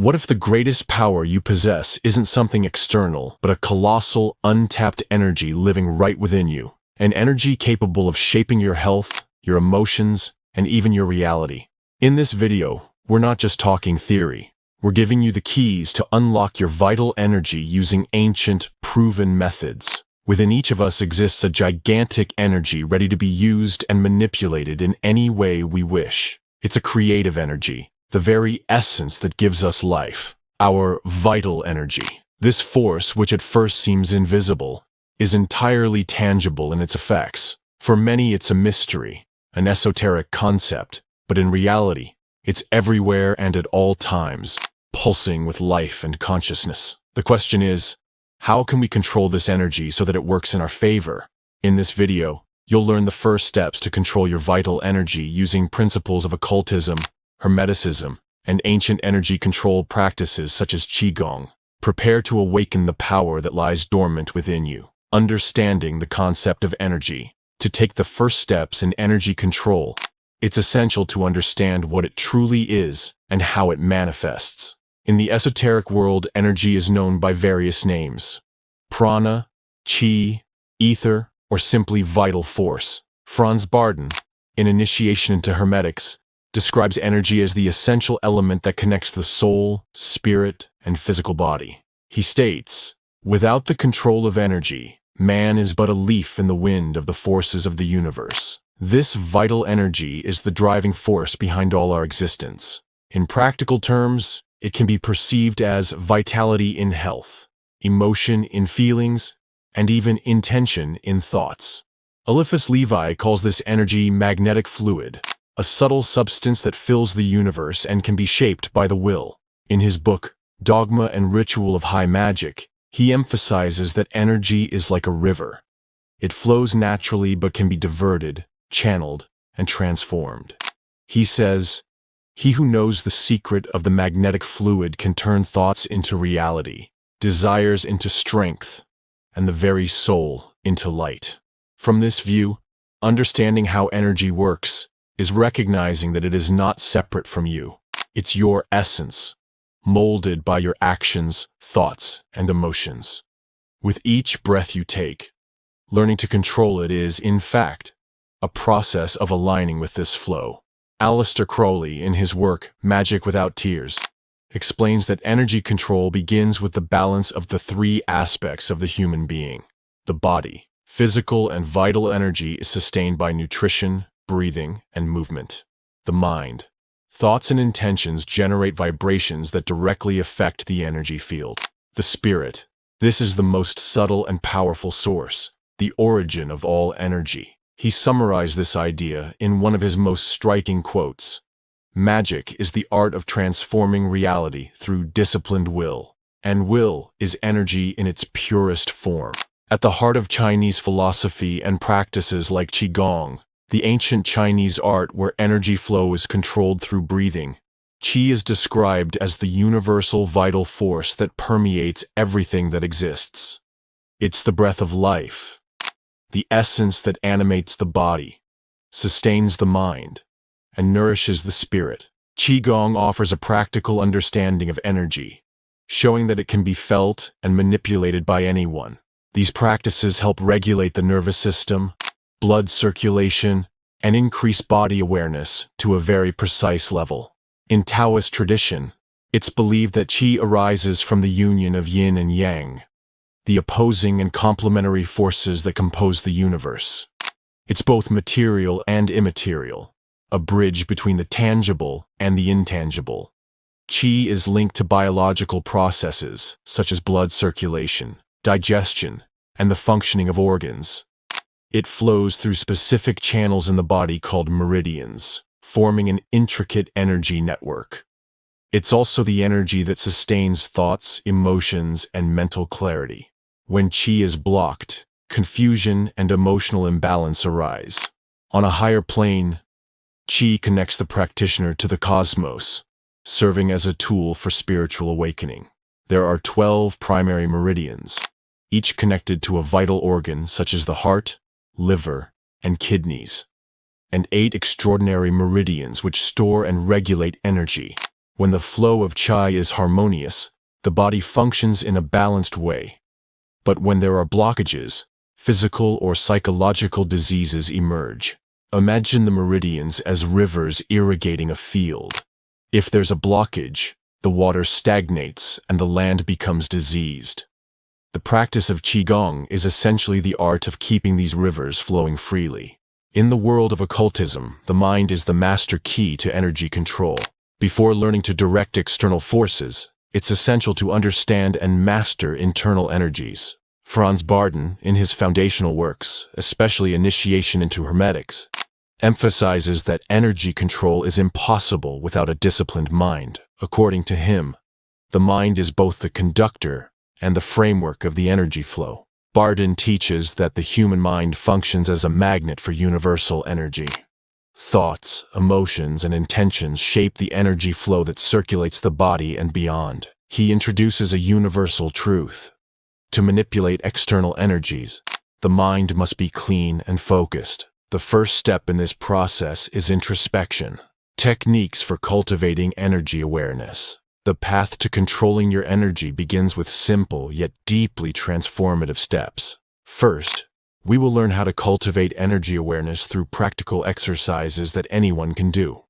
What if the greatest power you possess isn't something external, but a colossal, untapped energy living right within you? An energy capable of shaping your health, your emotions, and even your reality. In this video, we're not just talking theory. We're giving you the keys to unlock your vital energy using ancient, proven methods. Within each of us exists a gigantic energy ready to be used and manipulated in any way we wish. It's a creative energy, the very essence that gives us life. Our vital energy. This force, which at first seems invisible, is entirely tangible in its effects. For many, it's a mystery, an esoteric concept, but in reality, it's everywhere and at all times, pulsing with life and consciousness. The question is, how can we control this energy so that it works in our favor? In this video, you'll learn the first steps to control your vital energy using principles of occultism, Hermeticism, and ancient energy control practices such as Qigong. Prepare to awaken the power that lies dormant within you. Understanding the concept of energy. To take the first steps in energy control, it's essential to understand what it truly is and how it manifests. In the esoteric world, energy is known by various names: Prana, Qi, ether, or simply vital force. Franz Bardon, in Initiation into Hermetics, describes energy as the essential element that connects the soul, spirit, and physical body. He states, "Without the control of energy, man is but a leaf in the wind of the forces of the universe." This vital energy is the driving force behind all our existence. In practical terms, it can be perceived as vitality in health, emotion in feelings, and even intention in thoughts. Eliphas Levi calls this energy magnetic fluid, a subtle substance that fills the universe and can be shaped by the will. In his book, Dogma and Ritual of High Magic, he emphasizes that energy is like a river. It flows naturally but can be diverted, channeled, and transformed. He says, "He who knows the secret of the magnetic fluid can turn thoughts into reality, desires into strength, and the very soul into light." From this view, understanding how energy works is recognizing that it is not separate from you. It's your essence, molded by your actions, thoughts, and emotions. With each breath you take, learning to control it is, in fact, a process of aligning with this flow. Aleister Crowley, in his work Magic Without Tears, explains that energy control begins with the balance of the three aspects of the human being. The body, physical and vital energy is sustained by nutrition, breathing, and movement. The mind, thoughts and intentions generate vibrations that directly affect the energy field. The spirit, this is the most subtle and powerful source, the origin of all energy. He summarized this idea in one of his most striking quotes: "Magic is the art of transforming reality through disciplined will, and will is energy in its purest form." At the heart of Chinese philosophy and practices like Qigong, the ancient Chinese art where energy flow is controlled through breathing, Qi is described as the universal vital force that permeates everything that exists. It's the breath of life, the essence that animates the body, sustains the mind, and nourishes the spirit. Qigong offers a practical understanding of energy, showing that it can be felt and manipulated by anyone. These practices help regulate the nervous system, blood circulation, and increase body awareness to a very precise level. In Taoist tradition, it's believed that qi arises from the union of yin and yang, the opposing and complementary forces that compose the universe. It's both material and immaterial, a bridge between the tangible and the intangible. Qi is linked to biological processes such as blood circulation, digestion, and the functioning of organs. It flows through specific channels in the body called meridians, forming an intricate energy network. It's also the energy that sustains thoughts, emotions, and mental clarity. When qi is blocked, confusion and emotional imbalance arise. On a higher plane, qi connects the practitioner to the cosmos, serving as a tool for spiritual awakening. There are 12 primary meridians, each connected to a vital organ such as the heart, liver, and kidneys, and 8 extraordinary meridians which store and regulate energy. When the flow of Qi is harmonious, the body functions in a balanced way. But when there are blockages, physical or psychological diseases emerge. Imagine the meridians as rivers irrigating a field. If there's a blockage, the water stagnates and the land becomes diseased. The practice of Qigong is essentially the art of keeping these rivers flowing freely. In the world of occultism, the mind is the master key to energy control. Before learning to direct external forces, it's essential to understand and master internal energies. Franz Bardon, in his foundational works, especially Initiation into Hermetics, emphasizes that energy control is impossible without a disciplined mind. According to him, the mind is both the conductor and the framework of the energy flow. Bardon teaches that the human mind functions as a magnet for universal energy. Thoughts, emotions, and intentions shape the energy flow that circulates the body and beyond. He introduces a universal truth. To manipulate external energies, the mind must be clean and focused. The first step in this process is introspection. Techniques for cultivating energy awareness. The path to controlling your energy begins with simple yet deeply transformative steps. First, we will learn how to cultivate energy awareness through practical exercises that anyone can do.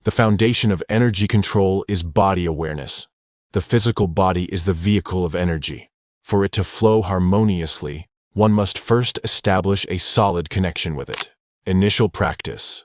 The foundation of energy control is body awareness. The physical body is the vehicle of energy. For it to flow harmoniously, one must first establish a solid connection with it. Initial practice.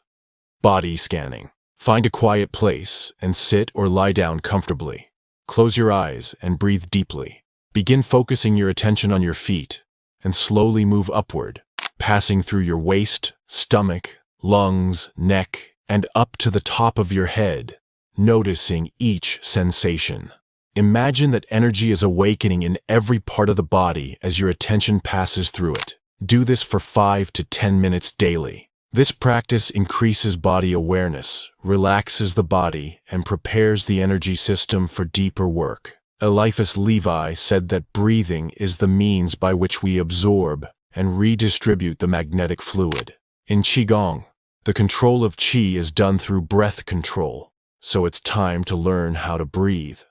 Body scanning. Find a quiet place and sit or lie down comfortably. Close your eyes and breathe deeply. Begin focusing your attention on your feet and slowly move upward, passing through your waist, stomach, lungs, neck, and up to the top of your head, noticing each sensation. Imagine that energy is awakening in every part of the body as your attention passes through it. Do this for 5 to 10 minutes daily. This practice increases body awareness, relaxes the body, and prepares the energy system for deeper work. Eliphas Levi said that breathing is the means by which we absorb and redistribute the magnetic fluid. In Qigong, the control of Qi is done through breath control, so it's time to learn how to breathe.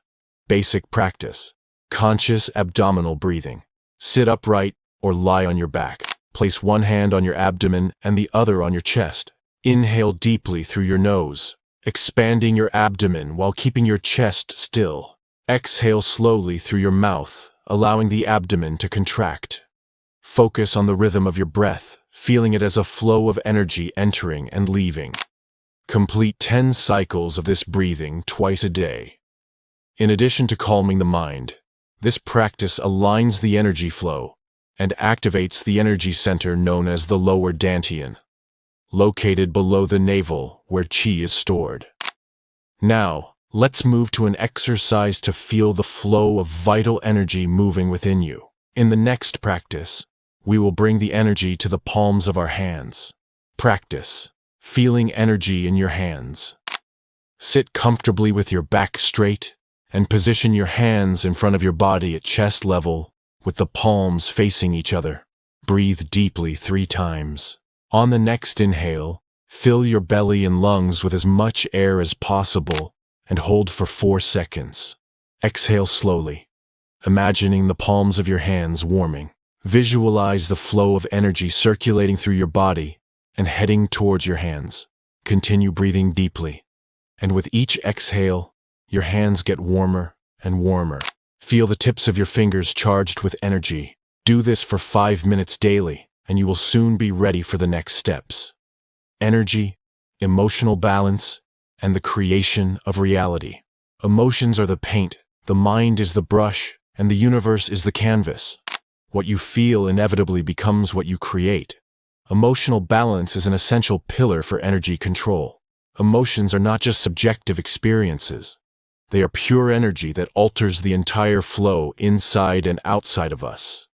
Basic practice. Conscious abdominal breathing. Sit upright or lie on your back. Place one hand on your abdomen and the other on your chest. Inhale deeply through your nose, expanding your abdomen while keeping your chest still. Exhale slowly through your mouth, allowing the abdomen to contract. Focus on the rhythm of your breath, feeling it as a flow of energy entering and leaving. Complete 10 cycles of this breathing twice a day. In addition to calming the mind, this practice aligns the energy flow and activates the energy center known as the lower dantian, located below the navel where Qi is stored. Now, let's move to an exercise to feel the flow of vital energy moving within you. In the next practice, we will bring the energy to the palms of our hands. Practice feeling energy in your hands. Sit comfortably with your back straight and position your hands in front of your body at chest level with the palms facing each other. Breathe deeply 3 times. On the next inhale, fill your belly and lungs with as much air as possible and hold for 4 seconds. Exhale slowly, imagining the palms of your hands warming. Visualize the flow of energy circulating through your body and heading towards your hands. Continue breathing deeply, and with each exhale, your hands get warmer and warmer. Feel the tips of your fingers charged with energy. Do this for 5 minutes daily, and you will soon be ready for the next steps. Energy, emotional balance, and the creation of reality. Emotions are the paint, the mind is the brush, and the universe is the canvas. What you feel inevitably becomes what you create. Emotional balance is an essential pillar for energy control. Emotions are not just subjective experiences. They are pure energy that alters the entire flow inside and outside of us.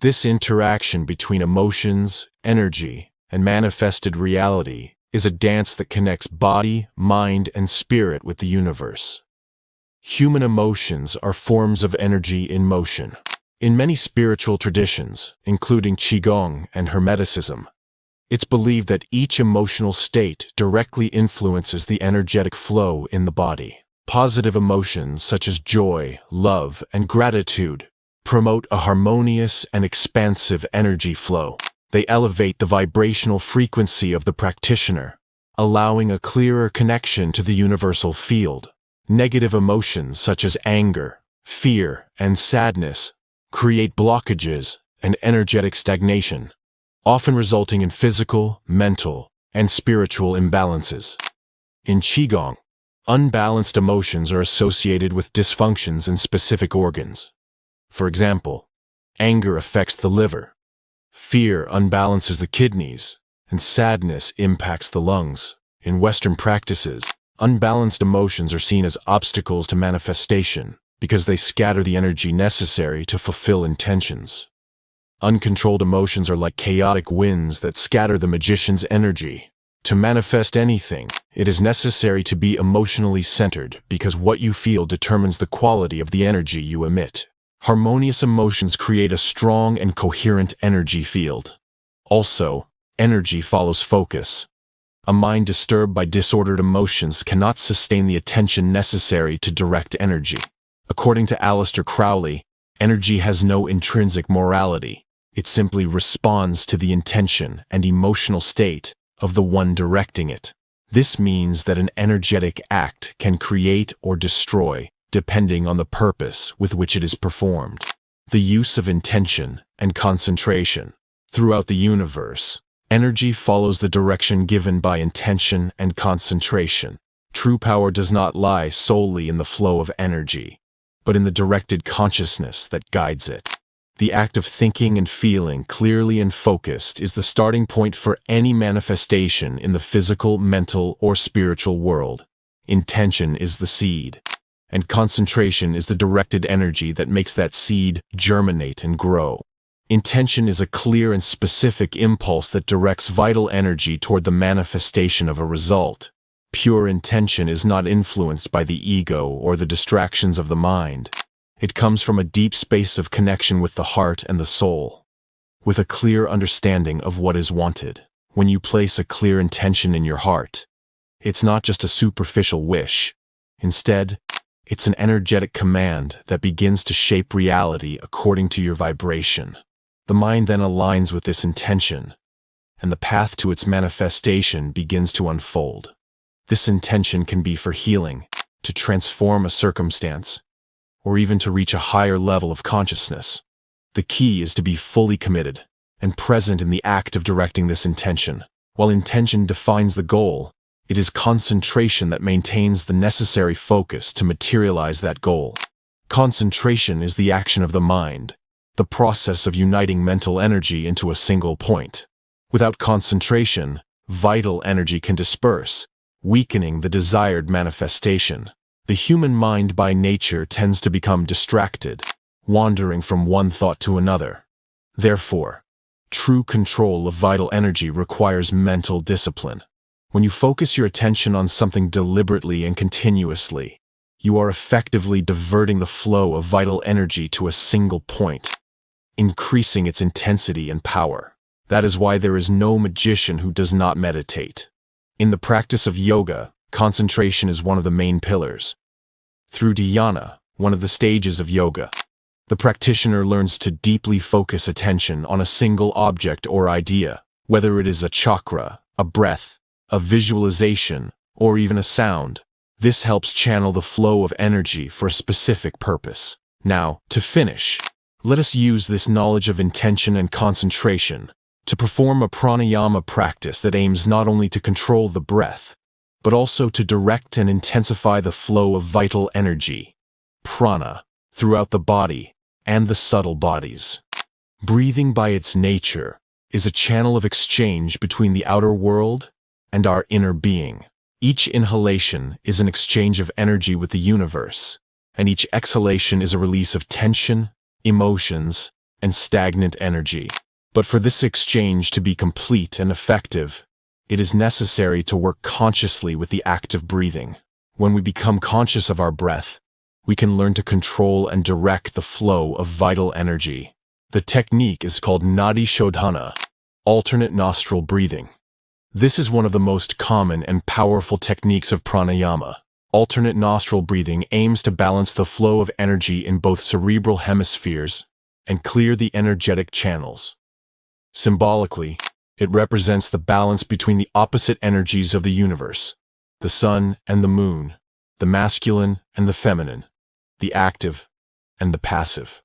This interaction between emotions, energy, and manifested reality is a dance that connects body, mind, and spirit with the universe. Human emotions are forms of energy in motion. In many spiritual traditions, including Qigong and Hermeticism, it's believed that each emotional state directly influences the energetic flow in the body. Positive emotions such as joy, love, and gratitude promote a harmonious and expansive energy flow. They elevate the vibrational frequency of the practitioner, allowing a clearer connection to the universal field. Negative emotions such as anger, fear, and sadness create blockages and energetic stagnation, often resulting in physical, mental, and spiritual imbalances. In Qigong, unbalanced emotions are associated with dysfunctions in specific organs. For example, anger affects the liver, fear unbalances the kidneys, and sadness impacts the lungs. In Western practices, unbalanced emotions are seen as obstacles to manifestation because they scatter the energy necessary to fulfill intentions. Uncontrolled emotions are like chaotic winds that scatter the magician's energy. To manifest anything, it is necessary to be emotionally centered because what you feel determines the quality of the energy you emit. Harmonious emotions create a strong and coherent energy field. Also, energy follows focus. A mind disturbed by disordered emotions cannot sustain the attention necessary to direct energy. According to Aleister Crowley, energy has no intrinsic morality. It simply responds to the intention and emotional state of the one directing it. This means that an energetic act can create or destroy, depending on the purpose with which it is performed. The use of intention and concentration. Throughout the universe, energy follows the direction given by intention and concentration. True power does not lie solely in the flow of energy, but in the directed consciousness that guides it. The act of thinking and feeling clearly and focused is the starting point for any manifestation in the physical, mental, or spiritual world. Intention is the seed, and concentration is the directed energy that makes that seed germinate and grow. Intention is a clear and specific impulse that directs vital energy toward the manifestation of a result. Pure intention is not influenced by the ego or the distractions of the mind. It comes from a deep space of connection with the heart and the soul, with a clear understanding of what is wanted. When you place a clear intention in your heart, it's not just a superficial wish. Instead, it's an energetic command that begins to shape reality according to your vibration. The mind then aligns with this intention, and the path to its manifestation begins to unfold. This intention can be for healing, to transform a circumstance, or even to reach a higher level of consciousness. The key is to be fully committed and present in the act of directing this intention. While intention defines the goal, it is concentration that maintains the necessary focus to materialize that goal. Concentration is the action of the mind, the process of uniting mental energy into a single point. Without concentration, vital energy can disperse, weakening the desired manifestation. The human mind by nature tends to become distracted, wandering from one thought to another. Therefore, true control of vital energy requires mental discipline. When you focus your attention on something deliberately and continuously, you are effectively diverting the flow of vital energy to a single point, increasing its intensity and power. That is why there is no magician who does not meditate. In the practice of yoga, concentration is one of the main pillars. Through dhyana, one of the stages of yoga, the practitioner learns to deeply focus attention on a single object or idea, whether it is a chakra, a breath, a visualization, or even a sound. This helps channel the flow of energy for a specific purpose. Now, to finish, let us use this knowledge of intention and concentration to perform a pranayama practice that aims not only to control the breath, but also to direct and intensify the flow of vital energy, prana, throughout the body and the subtle bodies. Breathing by its nature is a channel of exchange between the outer world and our inner being. Each inhalation is an exchange of energy with the universe, and each exhalation is a release of tension, emotions, and stagnant energy. But for this exchange to be complete and effective, it is necessary to work consciously with the act of breathing. When we become conscious of our breath, we can learn to control and direct the flow of vital energy. The technique is called Nadi Shodhana, alternate nostril breathing. This is one of the most common and powerful techniques of pranayama. Alternate nostril breathing aims to balance the flow of energy in both cerebral hemispheres and clear the energetic channels. Symbolically, it represents the balance between the opposite energies of the universe, the sun and the moon, the masculine and the feminine, the active and the passive.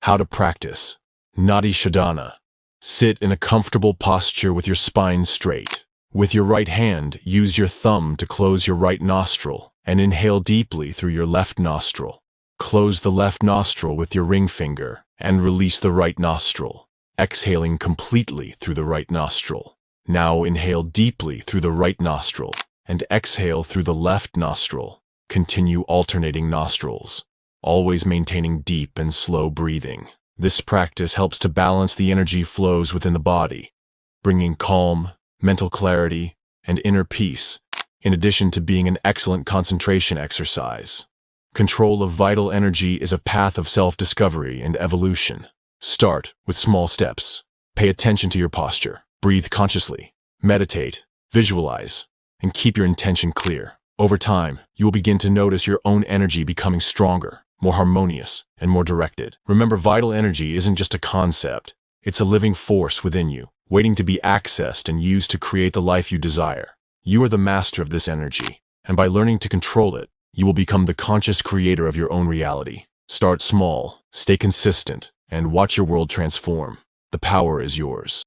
How to practice. Nadi Shodhana. Sit in a comfortable posture with your spine straight. With your right hand, use your thumb to close your right nostril and inhale deeply through your left nostril. Close the left nostril with your ring finger and release the right nostril, exhaling completely through the right nostril. Now inhale deeply through the right nostril and exhale through the left nostril. Continue alternating nostrils, always maintaining deep and slow breathing. This practice helps to balance the energy flows within the body, bringing calm, mental clarity, and inner peace, in addition to being an excellent concentration exercise. Control of vital energy is a path of self-discovery and evolution. Start with small steps. Pay attention to your posture. Breathe consciously. Meditate, visualize, and keep your intention clear. Over time, you will begin to notice your own energy becoming stronger, more harmonious, and more directed. Remember, vital energy isn't just a concept. It's a living force within you, waiting to be accessed and used to create the life you desire. You are the master of this energy, and by learning to control it, you will become the conscious creator of your own reality. Start small, stay consistent, and watch your world transform. The power is yours.